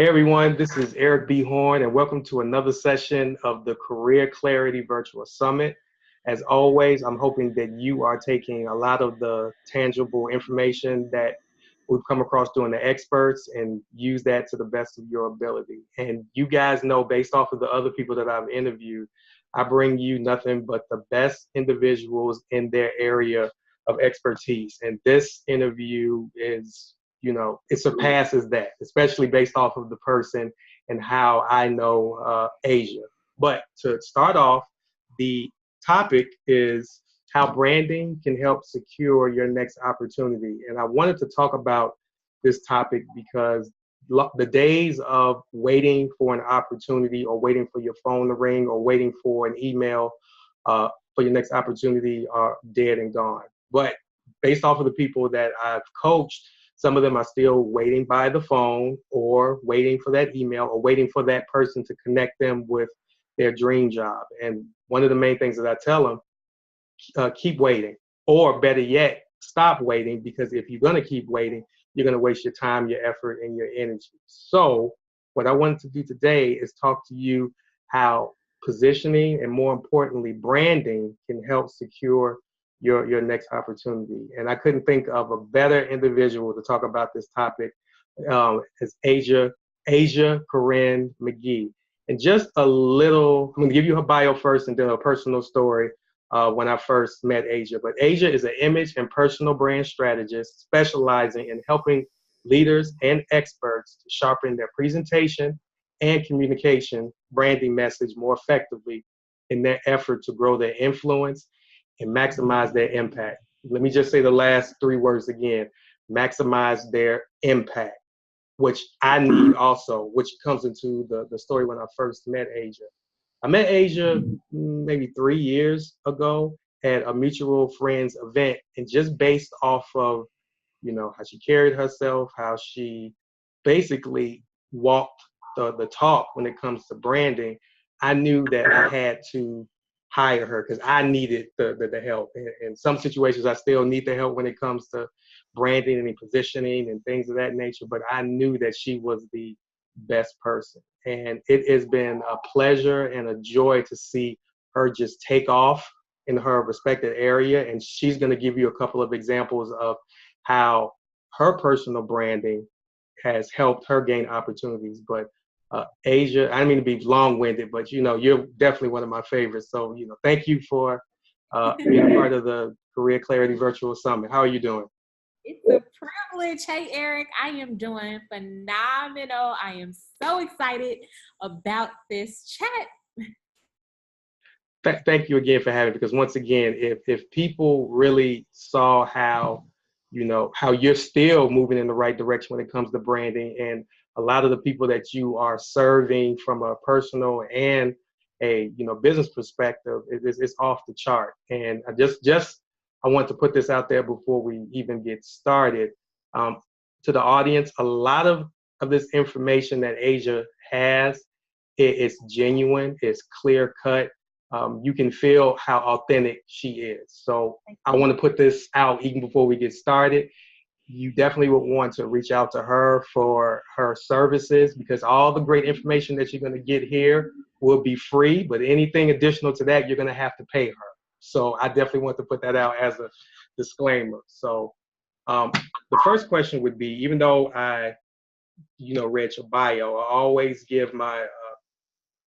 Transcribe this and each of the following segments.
Hey everyone, this is Eric B. Horn, and welcome to another session of the Career Clarity Virtual Summit. As always, I'm hoping that you are taking a lot of the tangible information that we've come across doing the experts and use that to the best of your ability. And you guys know, based off of the other people that I've interviewed, I bring you nothing but the best individuals in their area of expertise. And this interview is, it surpasses that, especially based off of the person and how I know Aaja. But to start off, the topic is how branding can help secure your next opportunity. And I wanted to talk about this topic because the days of waiting for an opportunity or waiting for your phone to ring or waiting for an email for your next opportunity are dead and gone. But based off of the people that I've coached, some of them are still waiting by the phone or waiting for that email or waiting for that person to connect them with their dream job. And one of the main things that I tell them, keep waiting, or better yet, stop waiting, because if you're going to keep waiting, you're going to waste your time, your effort, and your energy. So what I wanted to do today is talk to you how positioning and, more importantly, branding can help secure your next opportunity. And I couldn't think of a better individual to talk about this topic as Aaja Corinne Magee. And just a little, I'm going to give you her bio first and then a personal story when I first met Aaja. But Aaja is an image and personal brand strategist specializing in helping leaders and experts to sharpen their presentation and communication branding message more effectively in their effort to grow their influence and maximize their impact. Let me just say the last three words again: maximize their impact, which I need also, which comes into the story when I first met Aaja. I met Aaja maybe 3 years ago at a mutual friends event, and just based off of, how she carried herself, how she basically walked the talk when it comes to branding, I knew that I had to hire her because I needed the help. In some situations, I still need the help when it comes to branding and positioning and things of that nature, but I knew that she was the best person. And it has been a pleasure and a joy to see her just take off in her respected area. And she's going to give you a couple of examples of how her personal branding has helped her gain opportunities. But Aaja, I don't mean to be long-winded, but you're definitely one of my favorites. So thank you for being a part of the Career Clarity Virtual Summit. How are you doing? It's a privilege. Hey, Eric, I am doing phenomenal. I am so excited about this chat. Thank you again for having me, because once again, if people really saw how you're still moving in the right direction when it comes to branding, and a lot of the people that you are serving from a personal and a business perspective, it's off the chart. And I want to put this out there before we even get started. To the audience, a lot of this information that Aaja has, it's genuine, it's clear cut. You can feel how authentic she is. So I want to put this out even before we get started. You definitely would want to reach out to her for her services, because all the great information that you're going to get here will be free, but anything additional to that, you're going to have to pay her. So I definitely want to put that out as a disclaimer. So the first question would be, even though I, read your bio, I always give my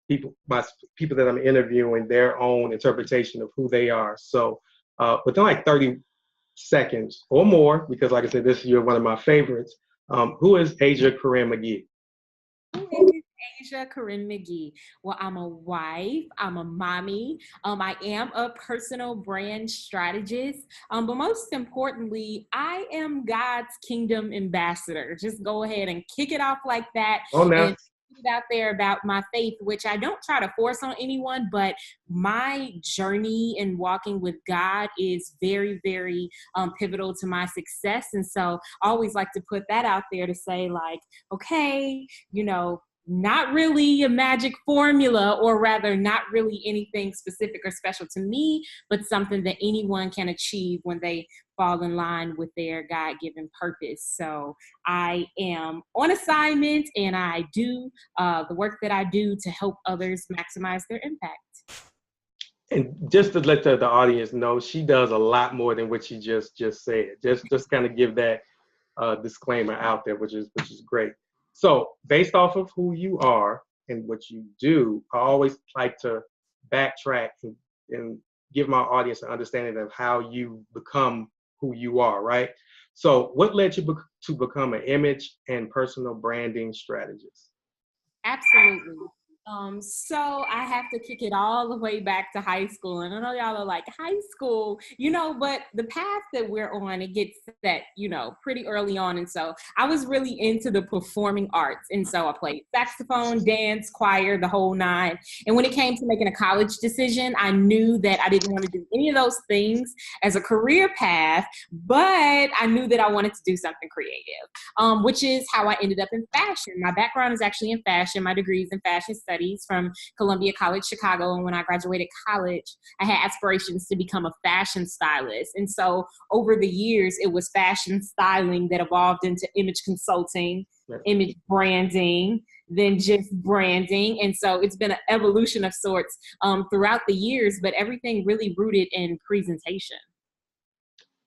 people that I'm interviewing their own interpretation of who they are. So within like 30 seconds or more, because like I said, you're one of my favorites. Who is Aaja Corinne Magee? Who is Aaja Corinne Magee? Well, I'm a wife. I'm a mommy. I am a personal brand strategist. But most importantly, I am God's kingdom ambassador. Just go ahead and kick it off like that. Oh, no. And out there about my faith, which I don't try to force on anyone, but my journey in walking with God is very, very pivotal to my success. And so I always like to put that out there to say, like, okay, not really a magic formula, or rather not really anything specific or special to me, but something that anyone can achieve when they fall in line with their God-given purpose. So I am on assignment, and I do the work that I do to help others maximize their impact. And just to let the audience know, she does a lot more than what she just said. Just kind of give that disclaimer out there, which is great. So based off of who you are and what you do, I always like to backtrack and give my audience an understanding of how you become who you are, right? So what led you to become an image and personal branding strategist? Absolutely. So I have to kick it all the way back to high school. And I know y'all are like, high school, but the path that we're on, it gets set, pretty early on. And so I was really into the performing arts. And so I played saxophone, dance, choir, the whole nine. And when it came to making a college decision, I knew that I didn't want to do any of those things as a career path, but I knew that I wanted to do something creative, which is how I ended up in fashion. My background is actually in fashion. My degree is in fashion studies from Columbia College, Chicago. And when I graduated college, I had aspirations to become a fashion stylist. And so over the years, it was fashion styling that evolved into image consulting, image branding, then just branding. And so it's been an evolution of sorts throughout the years, but everything really rooted in presentation.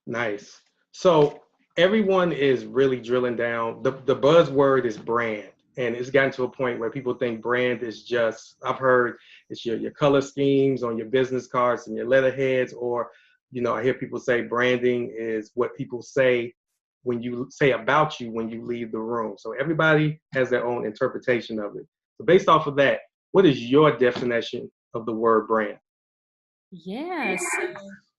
Nice. So everyone is really drilling down. The buzzword is brand. And it's gotten to a point where people think brand is just, I've heard it's your color schemes on your business cards and your letterheads, or, I hear people say branding is what people say when you say about you when you leave the room. So everybody has their own interpretation of it. So based off of that, what is your definition of the word brand? Yeah, so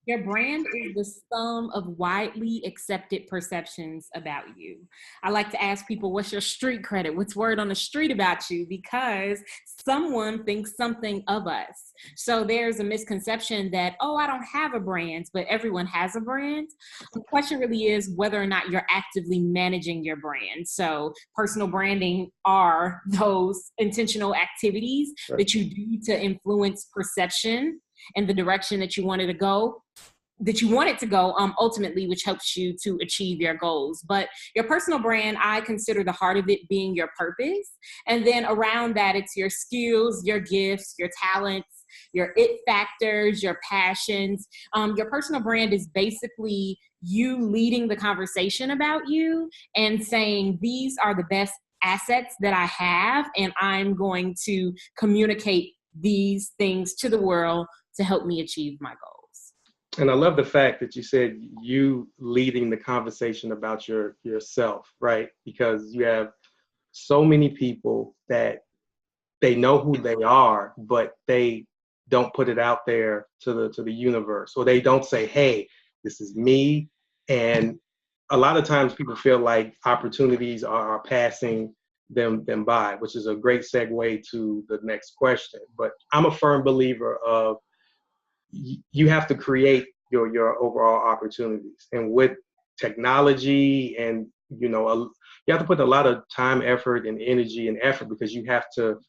your brand is the sum of widely accepted perceptions about you. I like to ask people, what's your street credit? What's word on the street about you? Because someone thinks something of us. So there's a misconception that, I don't have a brand, but everyone has a brand. The question really is whether or not you're actively managing your brand. So personal branding are those intentional activities that you do to influence perception and the direction that you want it to go, ultimately, which helps you to achieve your goals. But your personal brand, I consider the heart of it being your purpose. And then around that, it's your skills, your gifts, your talents, your it factors, your passions. Your personal brand is basically you leading the conversation about you and saying, these are the best assets that I have, and I'm going to communicate these things to the world to help me achieve my goals. And I love the fact that you said you leading the conversation about yourself, right? Because you have so many people that they know who they are, but they don't put it out there to the universe, or they don't say, hey, this is me. And a lot of times people feel like opportunities are passing them by, which is a great segue to the next question. But I'm a firm believer of you have to create your overall opportunities. And with technology and, you have to put a lot of time, effort, and energy and effort, because you have to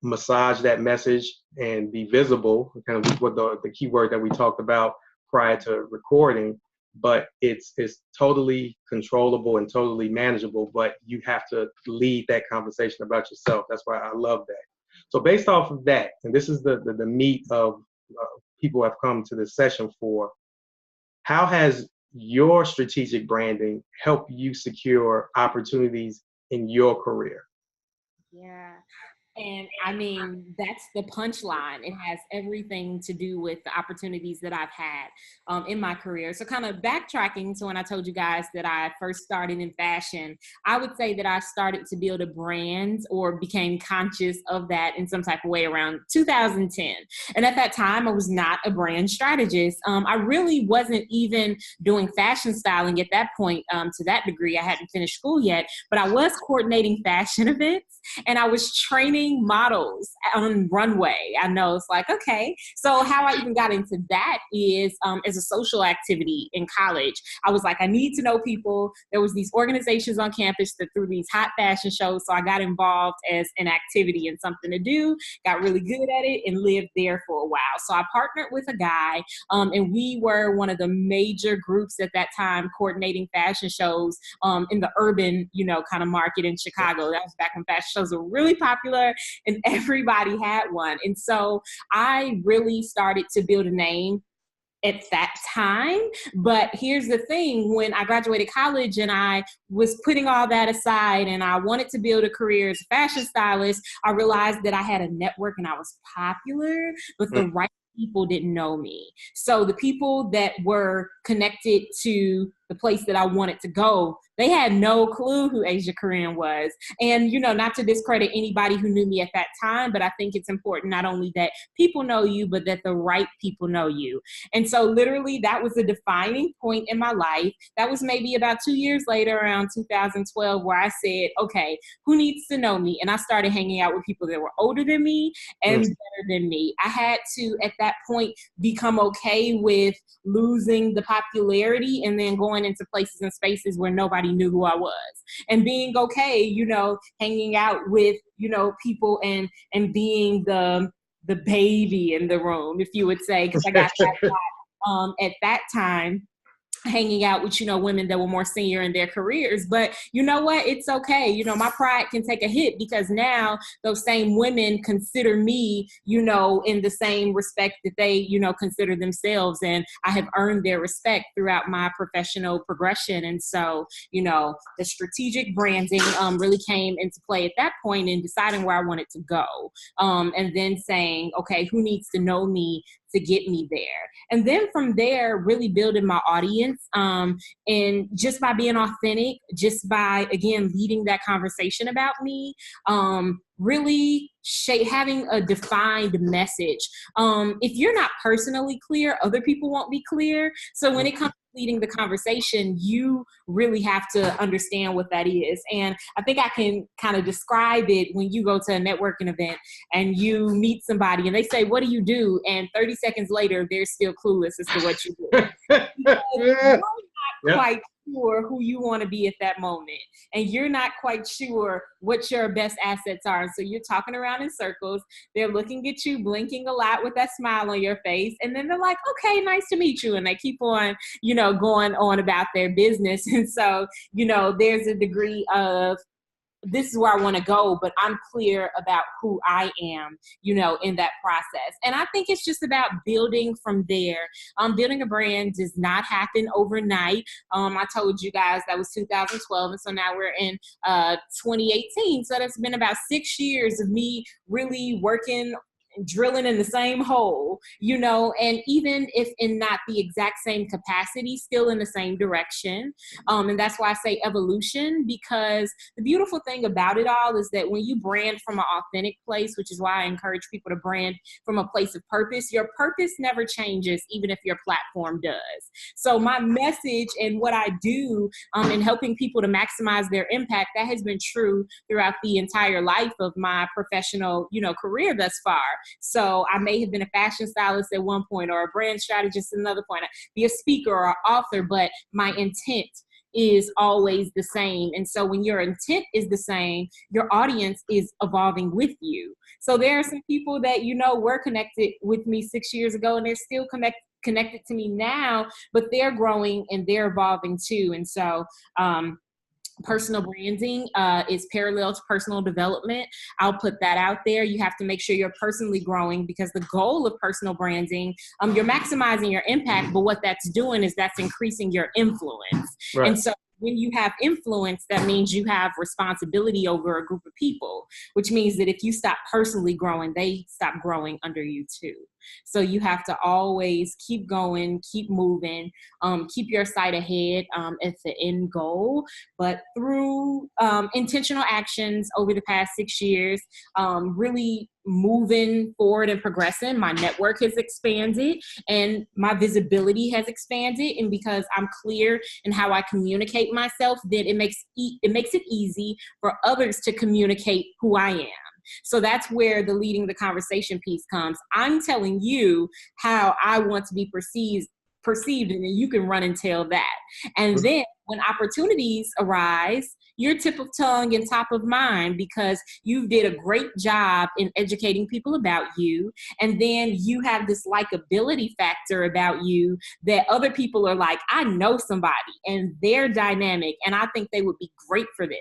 massage that message and be visible, kind of what the key word that we talked about prior to recording. But it's totally controllable and totally manageable, but you have to lead that conversation about yourself. That's why I love that. So based off of that, and this is the meat of people have come to this session for, how has your strategic branding helped you secure opportunities in your career? Yeah. And I mean, that's the punchline. It has everything to do with the opportunities that I've had in my career. So kind of backtracking to when I told you guys that I first started in fashion, I would say that I started to build a brand or became conscious of that in some type of way around 2010. And at that time, I was not a brand strategist. I really wasn't even doing fashion styling at that point to that degree. I hadn't finished school yet, but I was coordinating fashion events, and I was training doing models on runway. I know it's like, okay. So how I even got into that is as a social activity in college. I was like, I need to know people. There was these organizations on campus that threw these hot fashion shows. So I got involved as an activity and something to do, got really good at it, and lived there for a while. So I partnered with a guy, and we were one of the major groups at that time coordinating fashion shows in the urban, kind of market in Chicago. That was back when fashion shows were really popular and everybody had one. And so I really started to build a name at that time. But here's the thing, when I graduated college and I was putting all that aside and I wanted to build a career as a fashion stylist, I realized that I had a network and I was popular, but the right people didn't know me. So the people that were connected to the place that I wanted to go, they had no clue who Aaja Corinne was. And, not to discredit anybody who knew me at that time, but I think it's important not only that people know you, but that the right people know you. And so literally that was a defining point in my life. That was maybe about 2 years later, around 2012, where I said, okay, who needs to know me? And I started hanging out with people that were older than me and better than me. I had to, at that point, become okay with losing the popularity and then going into places and spaces where nobody knew who I was, and being okay, hanging out with, people and being the baby in the room, if you would say, because I got that at that time, hanging out with, women that were more senior in their careers. But you know what? It's okay. My pride can take a hit because now those same women consider me, in the same respect that they, consider themselves. And I have earned their respect throughout my professional progression. And so, the strategic branding really came into play at that point in deciding where I wanted to go. And then saying, okay, who needs to know me to get me there? And then from there, really building my audience, and just by being authentic, just by, again, leading that conversation about me, really having a defined message. If you're not personally clear, other people won't be clear. So when it comes to leading the conversation, you really have to understand what that is. And I think I can kind of describe it when you go to a networking event and you meet somebody and they say, what do you do? And 30 seconds later, they're still clueless as to what you do. You're not quite sure who you want to be at that moment. And you're not quite sure what your best assets are. And so you're talking around in circles. They're looking at you, blinking a lot with that smile on your face. And then they're like, okay, nice to meet you. And they keep on, going on about their business. And so, there's a degree of, this is where I want to go, but I'm clear about who I am, in that process. And I think it's just about building from there. Building a brand does not happen overnight. I told you guys that was 2012. And so now we're in 2018. So that's been about 6 years of me really working, drilling in the same hole, and even if in not the exact same capacity, still in the same direction. And that's why I say evolution, because the beautiful thing about it all is that when you brand from an authentic place, which is why I encourage people to brand from a place of purpose, your purpose never changes, even if your platform does. So my message and what I do in helping people to maximize their impact, that has been true throughout the entire life of my professional, career thus far. So I may have been a fashion stylist at one point, or a brand strategist at another point, be a speaker or author, but my intent is always the same. And so when your intent is the same, your audience is evolving with you. So there are some people that, were connected with me 6 years ago, and they're still connected to me now, but they're growing and they're evolving too. And so, personal branding is parallel to personal development. I'll put that out there. You have to make sure you're personally growing, because the goal of personal branding, you're maximizing your impact, but what that's doing is that's increasing your influence. Right. And so when you have influence, that means you have responsibility over a group of people, which means that if you stop personally growing, they stop growing under you too. So you have to always keep going, keep moving, keep your sight ahead at the end goal. But through intentional actions over the past 6 years, really moving forward and progressing, my network has expanded and my visibility has expanded. And because I'm clear in how I communicate myself, then it makes it easy for others to communicate who I am. So that's where the leading the conversation piece comes. I'm telling you how I want to be perceived, and then you can run and tell that. And then when opportunities arise, you're tip of tongue and top of mind because you did a great job in educating people about you. And then you have this likability factor about you that other people are like, I know somebody and they're dynamic and I think they would be great for this.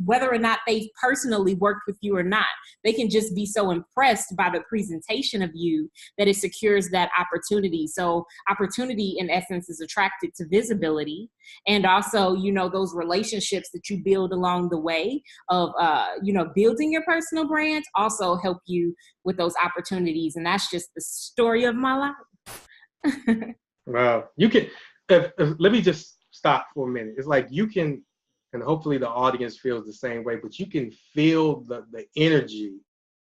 Whether or not they've personally worked with you or not, they can just be so impressed by the presentation of you that it secures that opportunity. So opportunity in essence is attracted to visibility, and also, you know, those relationships that you build along the way of, you know, building your personal brand also help you with those opportunities. And that's just the story of my life. Wow. You can, let me just stop for a minute. It's like you can, and hopefully the audience feels the same way, but you can feel the energy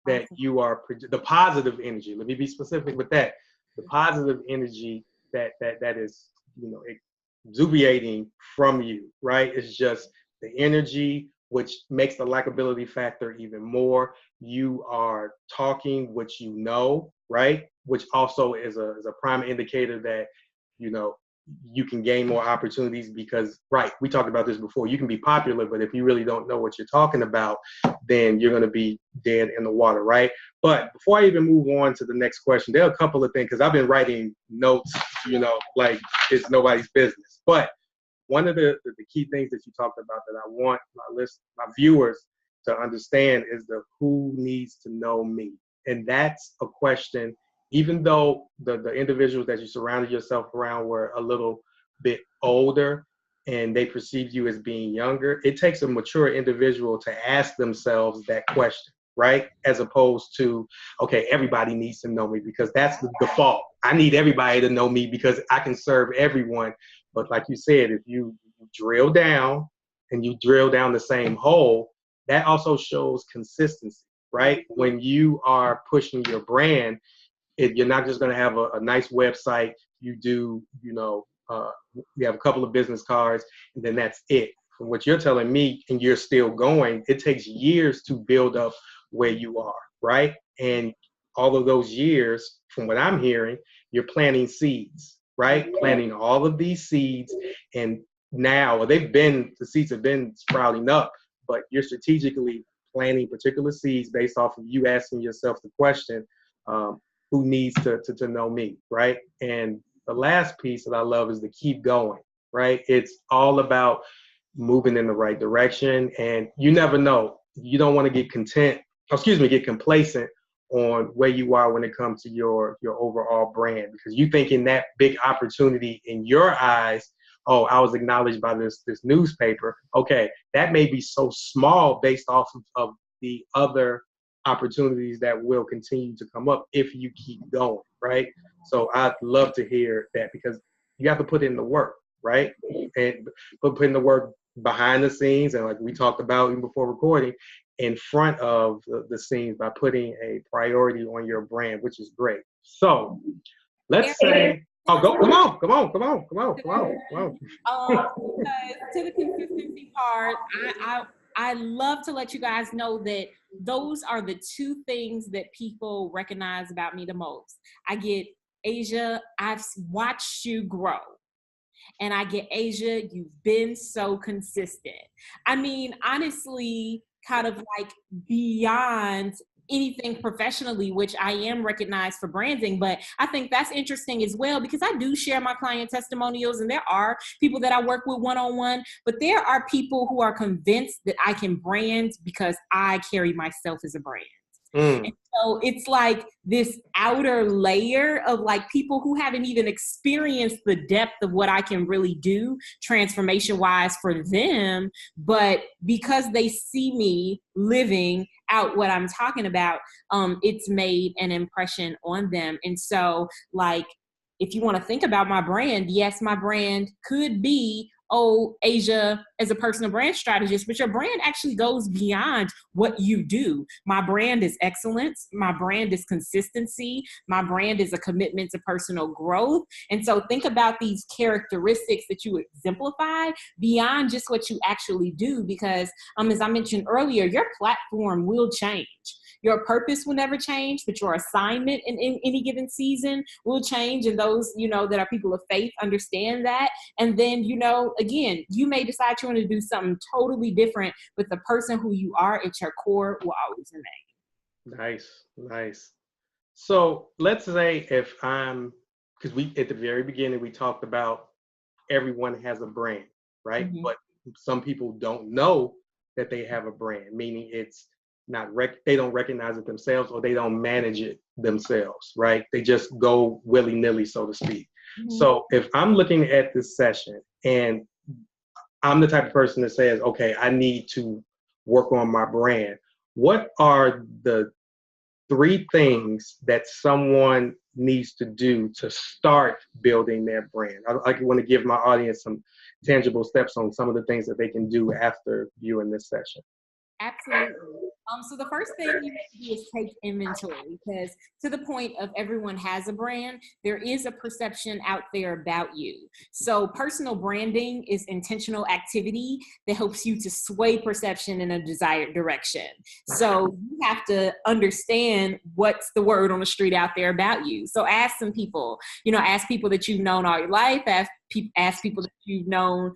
that you are, the positive energy. Let me be specific with that. The positive energy that is, you know, exuviating from you, right? It's just the energy, which makes the likability factor even more. You are talking what you know, right? Which also is a prime indicator that, you know, you can gain more opportunities because, right, we talked about this before, you can be popular, but if you really don't know what you're talking about, then you're going to be dead in the water, right? But before I even move on to the next question, there are a couple of things, because I've been writing notes, you know, like it's nobody's business. But one of the key things that you talked about that I want my viewers to understand is the who needs to know me. And that's a question, even though the individuals that you surrounded yourself around were a little bit older and they perceived you as being younger, it takes a mature individual to ask themselves that question, right? As opposed to, okay, everybody needs to know me, because that's the default. I need everybody to know me because I can serve everyone. But like you said, if you drill down and you drill down the same hole, that also shows consistency, right? When you are pushing your brand, you're not just going to have a nice website. You do, you know, you have a couple of business cards, and then that's it. From what you're telling me, and you're still going, it takes years to build up where you are, right? And all of those years, from what I'm hearing, you're planting seeds, right? Planting all of these seeds, and now the seeds have been sprouting up, but you're strategically planting particular seeds based off of you asking yourself the question, who needs to know me, right? And the last piece that I love is to keep going, right? It's all about moving in the right direction, and you never know. You don't want to get get complacent on where you are when it comes to your overall brand, because you thinking that big opportunity in your eyes, oh, I was acknowledged by this newspaper. Okay, that may be so small based off of the other opportunities that will continue to come up if you keep going, right? So I'd love to hear that, because you have to put in the work, right? And put in the work behind the scenes, and like we talked about even before recording, in front of the scenes, by putting a priority on your brand, which is great. So let's say, come on. To the consistency part, I love to let you guys know that those are the two things that people recognize about me the most. I get, Aaja, I've watched you grow. And I get, Aaja, you've been so consistent. I mean, honestly, kind of like beyond anything professionally, which I am recognized for branding, but I think that's interesting as well, because I do share my client testimonials, and there are people that I work with one-on-one, but there are people who are convinced that I can brand because I carry myself as a brand. And so it's like this outer layer of like people who haven't even experienced the depth of what I can really do transformation wise for them. But because they see me living out what I'm talking about, it's made an impression on them. And so like, if you want to think about my brand, yes, my brand could be oh, Aaja as a personal brand strategist, but your brand actually goes beyond what you do. My brand is excellence. My brand is consistency. My brand is a commitment to personal growth. And so think about these characteristics that you exemplify beyond just what you actually do, because as I mentioned earlier, your platform will change. Your purpose will never change, but your assignment in any given season will change. And those, that are people of faith understand that. And then, again, you may decide you want to do something totally different, but the person who you are at your core will always remain. Nice. So let's say because at the very beginning, we talked about everyone has a brand, right? Mm-hmm. But some people don't know that they have a brand, meaning it's they don't recognize it themselves, or they don't manage it themselves, right? They just go willy-nilly, so to speak. Mm-hmm. So if I'm looking at this session and I'm the type of person that says, okay, I need to work on my brand, what are the 3 things that someone needs to do to start building their brand? I want to give my audience some tangible steps on some of the things that they can do after viewing this session. Absolutely. So the first thing you need to do is take inventory, because to the point of everyone has a brand, there is a perception out there about you. So personal branding is intentional activity that helps you to sway perception in a desired direction. So you have to understand what's the word on the street out there about you. So ask some people, ask people that you've known all your life, ask people that you've known,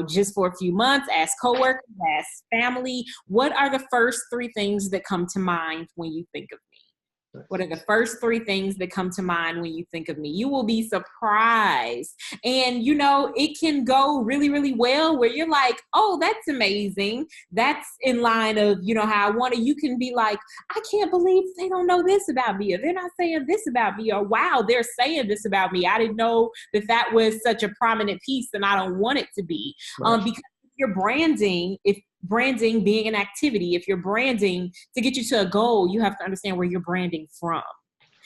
just for a few months, ask coworkers, ask family. What are the first 3 things that come to mind when you think of me? What are the first 3 things that come to mind when you think of me? You will be surprised. And, it can go really, really well where you're like, oh, that's amazing. That's in line of, how I want it. You can be like, I can't believe they don't know this about me, or they're not saying this about me, or wow, they're saying this about me. I didn't know that was such a prominent piece, and I don't want it to be. Because you're branding, if branding being an activity, if you're branding to get you to a goal, you have to understand where you're branding from.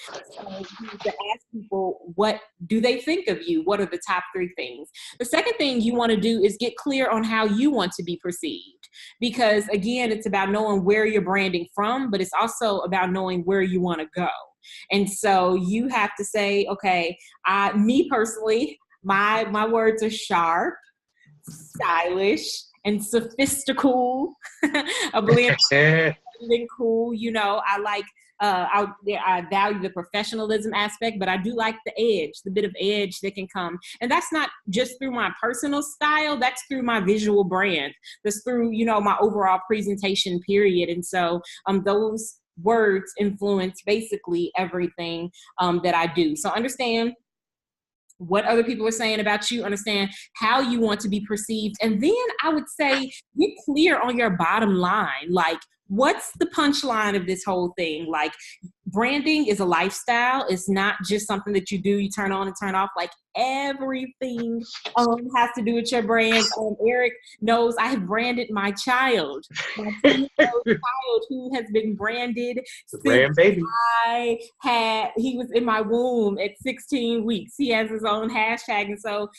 So you need to ask people, what do they think of you? What are the top 3 things? The second thing you want to do is get clear on how you want to be perceived. Because again, it's about knowing where you're branding from, but it's also about knowing where you want to go. And so you have to say, okay, me personally, my words are sharp, stylish, and sophistical. A blend of cool. I like I value the professionalism aspect, but I do like the bit of edge that can come. And that's not just through my personal style, that's through my visual brand. That's through, my overall presentation period. And so those words influence basically everything that I do. So understand what other people are saying about you, understand how you want to be perceived. And then I would say get clear on your bottom line. Like, what's the punchline of this whole thing? Like, branding is a lifestyle. It's not just something that you do, you turn on and turn off. Like, everything has to do with your brand. Eric knows I have branded my child. My 2-year-old child who has been branded since baby. He was in my womb at 16 weeks. He has his own hashtag. And so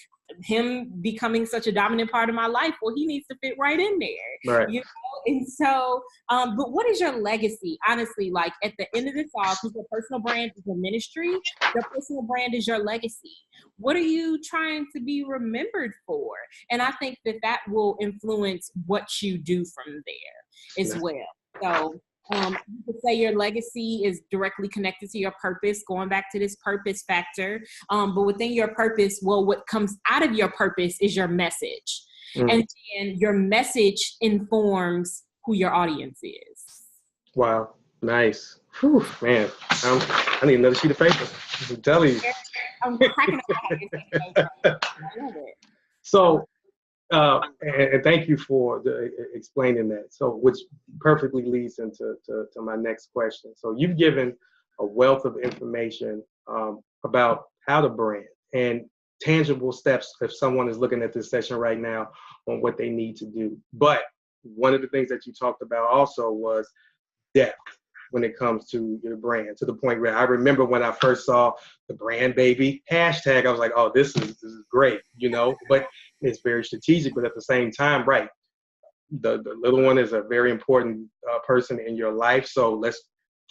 him becoming such a dominant part of my life, well, he needs to fit right in there. Right. And so, but what is your legacy? Honestly, like at the end of this all, because your personal brand is a ministry, your personal brand is your legacy. What are you trying to be remembered for? And I think that will influence what you do from there as well. So you could say your legacy is directly connected to your purpose, going back to this purpose factor. But within your purpose, well, what comes out of your purpose is your message. And then your message informs who your audience is. Wow. Nice. Whew, man. I need another sheet of paper. I'm telling you. I'm cracking up. I love it. So, and thank you for explaining that. So, which perfectly leads into to my next question. So, you've given a wealth of information about how to brand and tangible steps if someone is looking at this session right now on what they need to do. But one of the things that you talked about also was depth when it comes to your brand, to the point where I remember when I first saw the brand baby hashtag, I was like, oh, this is great, but it's very strategic, but at the same time, right, the little one is a very important person in your life. So let's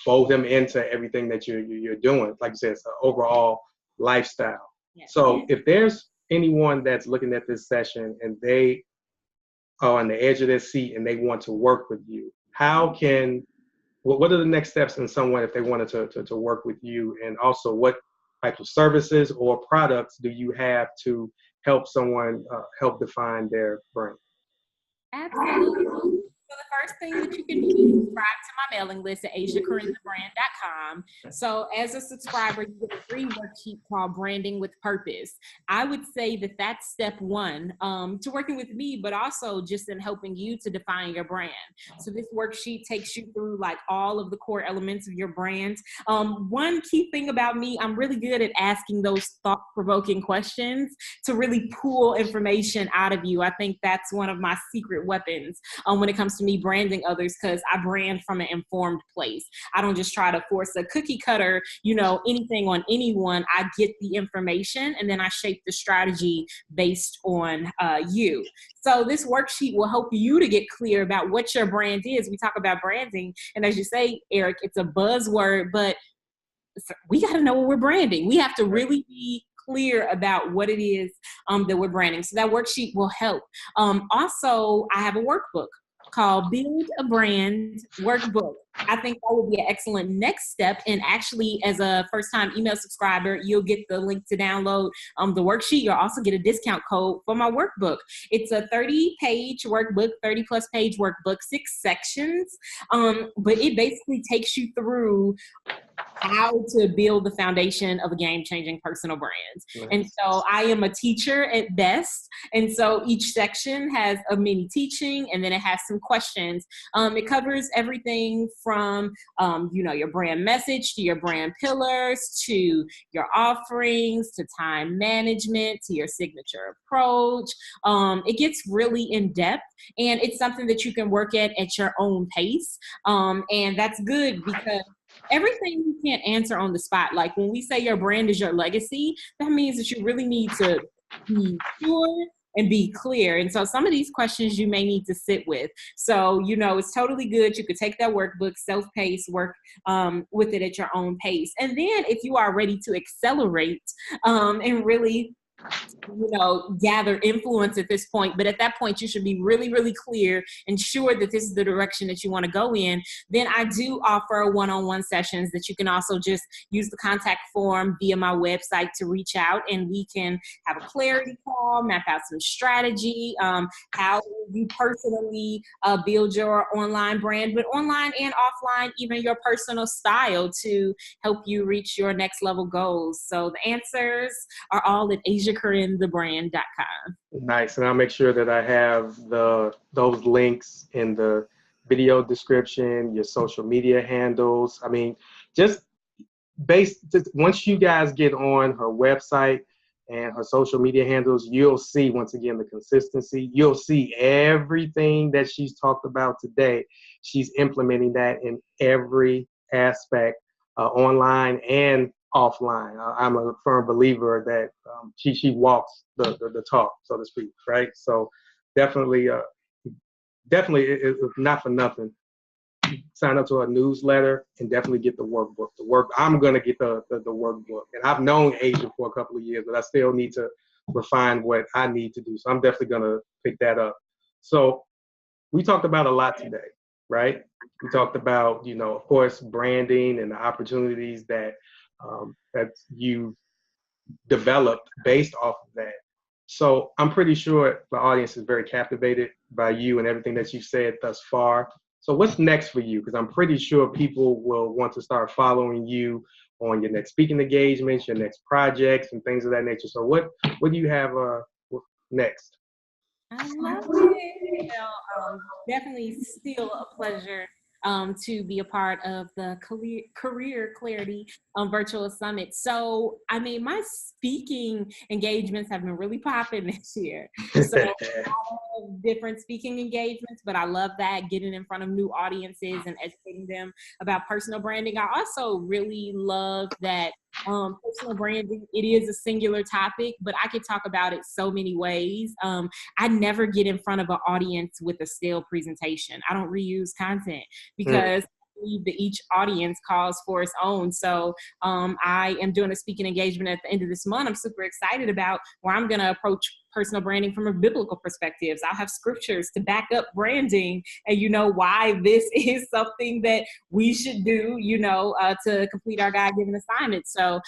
fold them into everything that you're doing. Like you said, it's an overall lifestyle. Yes. So if there's anyone that's looking at this session and they are on the edge of their seat and they want to work with you, what are the next steps in someone if they wanted to work with you? And also, what type of services or products do you have to help someone help define their brand? Absolutely. So the first thing that you can do is subscribe to my mailing list at AsiaCorinneTheBrand.com. So as a subscriber, you get a free worksheet called Branding with Purpose. I would say that that's step one to working with me, but also just in helping you to define your brand. So this worksheet takes you through like all of the core elements of your brand. One key thing about me, I'm really good at asking those thought-provoking questions to really pull information out of you. I think that's one of my secret weapons when it comes to me branding others, because I brand from an informed place. I don't just try to force a cookie cutter, anything on anyone. I get the information and then I shape the strategy based on you. So this worksheet will help you to get clear about what your brand is. We talk about branding, and as you say, Eric, it's a buzzword, but we got to know what we're branding. We have to really be clear about what it is that we're branding. So that worksheet will help. Also, I have a workbook called Build a Brand Workbook. I think that would be an excellent next step. And actually, as a first-time email subscriber, you'll get the link to download the worksheet. You'll also get a discount code for my workbook. It's a 30-page workbook, 30-plus page workbook, 6 sections. But it basically takes you through how to build the foundation of a game-changing personal brand. Nice. And so I am a teacher at best. And so each section has a mini teaching, and then it has some questions. It covers everything from, your brand message to your brand pillars, to your offerings, to time management, to your signature approach. It gets really in depth, and it's something that you can work at your own pace. And that's good because everything you can't answer on the spot. Like when we say your brand is your legacy, that means that you really need to be sure and be clear. And so some of these questions you may need to sit with. So, it's totally good. You could take that workbook, self-paced, work with it at your own pace. And then if you are ready to accelerate and really gather influence at this point. But at that point, you should be really, really clear and sure that this is the direction that you want to go in. Then I do offer one-on-one sessions that you can also just use the contact form via my website to reach out, and we can have a clarity call, map out some strategy, how you personally build your online brand, but online and offline, even your personal style to help you reach your next level goals. So the answers are all at AsiaCorinneTheBrand.com. Nice. And I'll make sure that I have those links in the video description, your social media handles. I mean, just once you guys get on her website and her social media handles, you'll see, once again, the consistency. You'll see everything that she's talked about today. She's implementing that in every aspect, online and offline. I'm a firm believer that she walks the talk, so to speak, right? So definitely, if not for nothing, sign up to her newsletter and definitely get the workbook. I'm gonna get the workbook, and I've known Aaja for a couple of years, but I still need to refine what I need to do. So I'm definitely gonna pick that up. So we talked about a lot today, right? We talked about, of course, branding and the opportunities that you developed based off of that. So I'm pretty sure the audience is very captivated by you and everything that you've said thus far. So what's next for you? Because I'm pretty sure people will want to start following you on your next speaking engagements, your next projects, and things of that nature. So what do you have next? I love it. Definitely still a pleasure to be a part of the Career Clarity Virtual Summit. So, I mean, my speaking engagements have been really popping this year. So, I have different speaking engagements, but I love that, getting in front of new audiences and educating them about personal branding. I also really love that Personal branding, it is a singular topic, but I could talk about it so many ways. I never get in front of an audience with a stale presentation. I don't reuse content because I believe that each audience calls for its own. So I am doing a speaking engagement at the end of this month. I'm super excited about where I'm going to approach personal branding from a biblical perspective. I'll have scriptures to back up branding and, why this is something that we should do, to complete our God-given assignment. So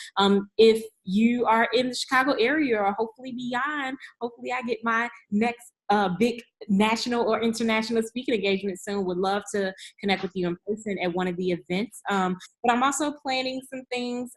if you are in the Chicago area or hopefully beyond, hopefully I get my next big national or international speaking engagement soon. Would love to connect with you in person at one of the events. But I'm also planning some things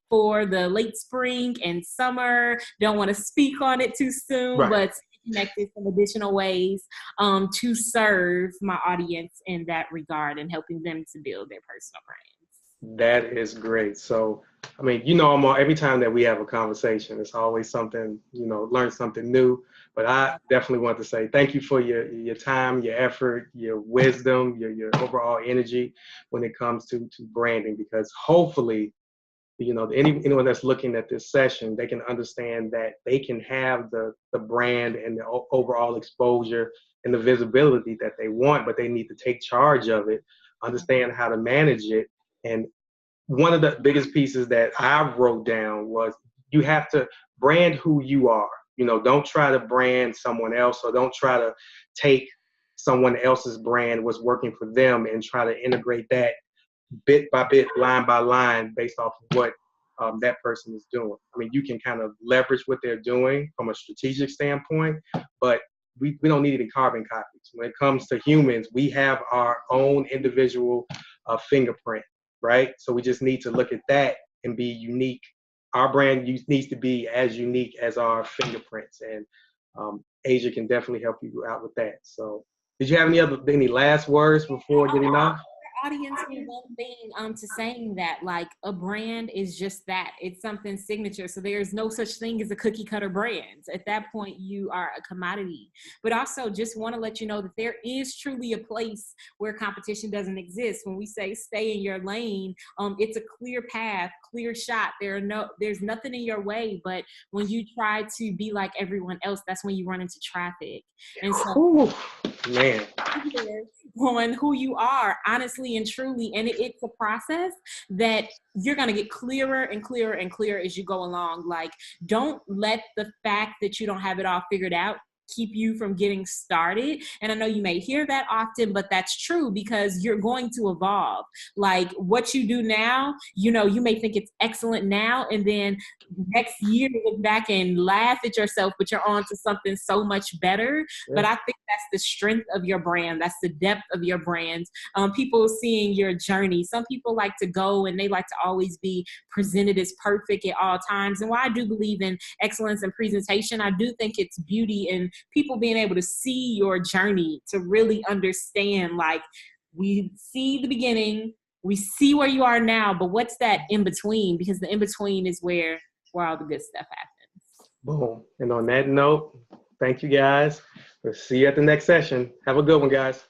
for the late spring and summer. Don't want to speak on it too soon, Right. but connected some additional ways to serve my audience in that regard and helping them to build their personal brands. That is great. So, I mean, every time that we have a conversation, it's always something, learn something new. But I definitely want to say thank you for your time, your effort, your wisdom, your overall energy when it comes to branding, because hopefully, anyone that's looking at this session, they can understand that they can have the brand and the overall exposure and the visibility that they want, but they need to take charge of it, understand how to manage it. And one of the biggest pieces that I wrote down was you have to brand who you are. Don't try to brand someone else, or don't try to take someone else's brand, what's working for them, and try to integrate that bit by bit, line by line, based off of what that person is doing. I mean, you can kind of leverage what they're doing from a strategic standpoint, but we don't need any carbon copies. When it comes to humans, we have our own individual fingerprint, right? So we just need to look at that and be unique. Our brand needs to be as unique as our fingerprints, and Aaja can definitely help you out with that. So, did you have any last words before getting off? Audience me one thing to saying that, like, a brand is just that. It's something signature. So there's no such thing as a cookie cutter brand. At that point, you are a commodity. But also just want to let you know that there is truly a place where competition doesn't exist. When we say stay in your lane, it's a clear path, clear shot. There's nothing in your way. But when you try to be like everyone else, that's when you run into traffic. And so, ooh, man, on who you are, honestly and truly. And it's a process that you're going to get clearer and clearer and clearer as you go along. Like, don't let the fact that you don't have it all figured out keep you from getting started. And I know you may hear that often, but that's true, because you're going to evolve. Like, what you do now, you may think it's excellent now, and then next year look back and laugh at yourself, but you're on to something so much better. Yeah. But I think that's the strength of your brand. That's the depth of your brand. People seeing your journey. Some people like to go and they like to always be presented as perfect at all times. And while I do believe in excellence in presentation, I do think it's beauty in people being able to see your journey, to really understand, like, we see the beginning, we see where you are now, but what's that in between? Because the in between is where all the good stuff happens. Boom. And on that note, thank you guys. We'll see you at the next session. Have a good one, guys.